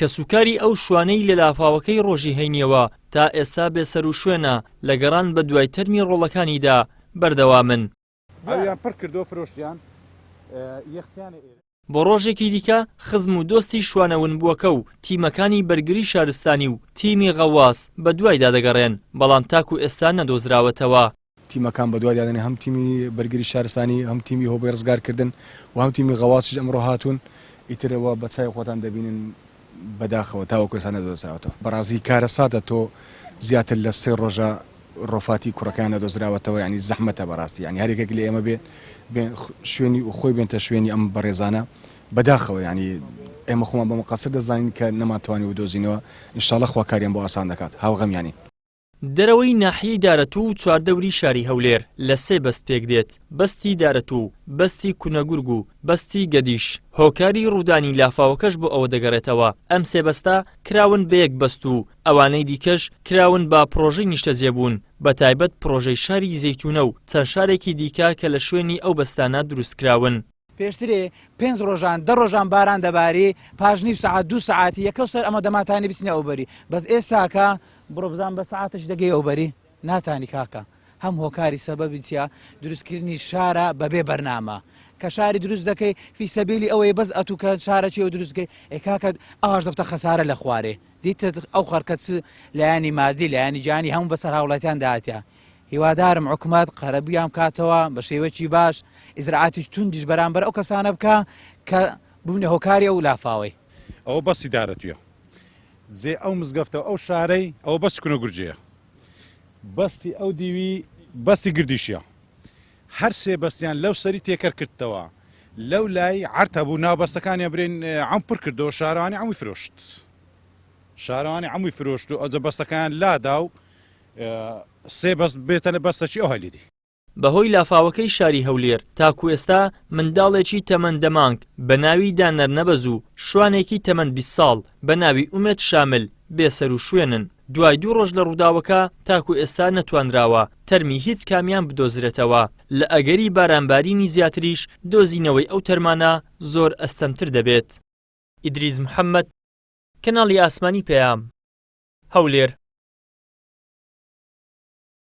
کە سوکاری ئەو شوانەی لە لافاوەکەی ڕۆژی هەینیەوە تا ئێستا بێسەر و شوێنە لە گەڕان بە دوای تەرمی ڕۆڵەکانیدا بەردەوامن. ئەویان پڕ کردو فرۆشتیان یەخسیانە. بۆ ڕۆژێکی دیکە خزم و دۆستی شوانەون بووەکە و تیمەکانی بەرگری شارستانی و تیمی غەواس بە دوایدا دەگەڕێن، بەڵام تاکو ئێستا نەدۆزراوەتەوە. تیمەکان بە دوای دادنێ هەم تیمی بەرگری شارستانی، هەم تیمی هۆبەی ڕزگارکردن و هەم تیمی غەواسیش ئەمڕۆ هاتوون. ئیترەوە بە چای خۆتان دەبینن بەداخەوە تاوەکو ئێستا نەدۆزراوەتەوە. بەڕازی کارە سادە تۆ زیاتر لە 3 ڕۆژە ڕۆفاتی کوڕەکان نەدۆزراوەتەوە، ینی زەحمەتە بەڕاستی، ینی هەرێکێک لە ئێمە بێ شوێنی و خۆی بێنتە شوێنی ئەم بەڕێزانە بەداخەوە، ینی ئێمە خۆمان بە مەقاصد دەزانین کە نەماتوانی و دۆزینەوە، ئینشاڵڵا خوا کاریان بۆ ئاسان دەکات. هاوغەمیانی دەرەوەی ناحیەی دارەتوو و چواردەوری شاری هەولێر لە 3 بەست پێک دێت: بەستی دارەتوو، بەستی کونەگورگ و بەستی گەدیش. هۆکاری ڕوودانی لافاوەکەش بۆ ئەوە دەگەڕێتەوە. ئەم 3 بەستە کراون بە یەک بەست و ئەوانەی دیکەش کراون با پرۆژەی نیشتەجێبوون، بە تایبەت پرۆژەی شاری زەیتونە و چەند شارێکی دیکە کە لە شوێنی ئەو بەستانە دروستکراون. پێشترێ 5 ڕۆژان 10 ڕۆژان باران دەباری، پاژنی سعات 2 سعاتی یەکە سەر ئەمە دەماتانی بچنە ئەوبەری، بەس ئێستاکە بڕۆ بزان بە سعاتش دەگەی ئەوبەری ناتانی کاکە. هەم هۆکاری سەبەبی چیە؟ دروستکردنی شارە بەبێ بەرنامە. کە شاری دروست دەکەی فی سەبیلی ئەوەی بەس ئەتوو کە شارەکی ئەو دروستکەی ئێکاکە ئاش دەبتە خەسارە لە خوارێ. دیتە ئەو خەرکەت لایانی مادی لایانی جانی هەموو بەسەر هاوڵاتیان داهاتە. هیوادارم حکومەت قەرەبیان بکاتەوە بە شێوەیەکی باش، ئیزراعاتی توندیش بەرامبەر ئەو کەسانە بکە کە بوونە هۆکاری ئەو لافاوەی. ئەوە بەسی دارەتویە، جێ ئەو مزگەفتە ئەو شارەی ئەوە بەس کونەگورجەیە، بەستی ئەو دیوی بەستی گردیشیە. هەر 3 بەستیان لەو سەری تێکەر کردەوە، لەو لای عەرتە بوو ناوبەستەکانی برێن عەم پڕ کردەوە، شارەوانی عەمووی فرۆشت، شارەوانی عەمووی فرۆشت و ئەوجە بەستەکان لادا و 3 بەست بێتەنە بەستەچی ئەو هەلیدی. بەهۆی لافاوەکەی شاری هەولێر تاکو ئێستا منداڵێکی تەمەن دەمانگ بە ناوی دانەر نەبەز و شوانێکی تەمەن 20 ساڵ بە ناوی ئومێد شامل بێسەر و شوێنن. دوای 2 ڕۆژ لە ڕووداوەکە تاکو ئێستا نەتوانراوە تەرمی هیچ کامیان بدۆزرێتەوە. لە ئەگەری بارانبارینی زیاتریش دۆزینەوەی ئەو تەرمانە زۆر ئەستەمتر دەبێت. ئیدریس محەممەد، کەناڵی ئاسمانی پێام، هەولێر.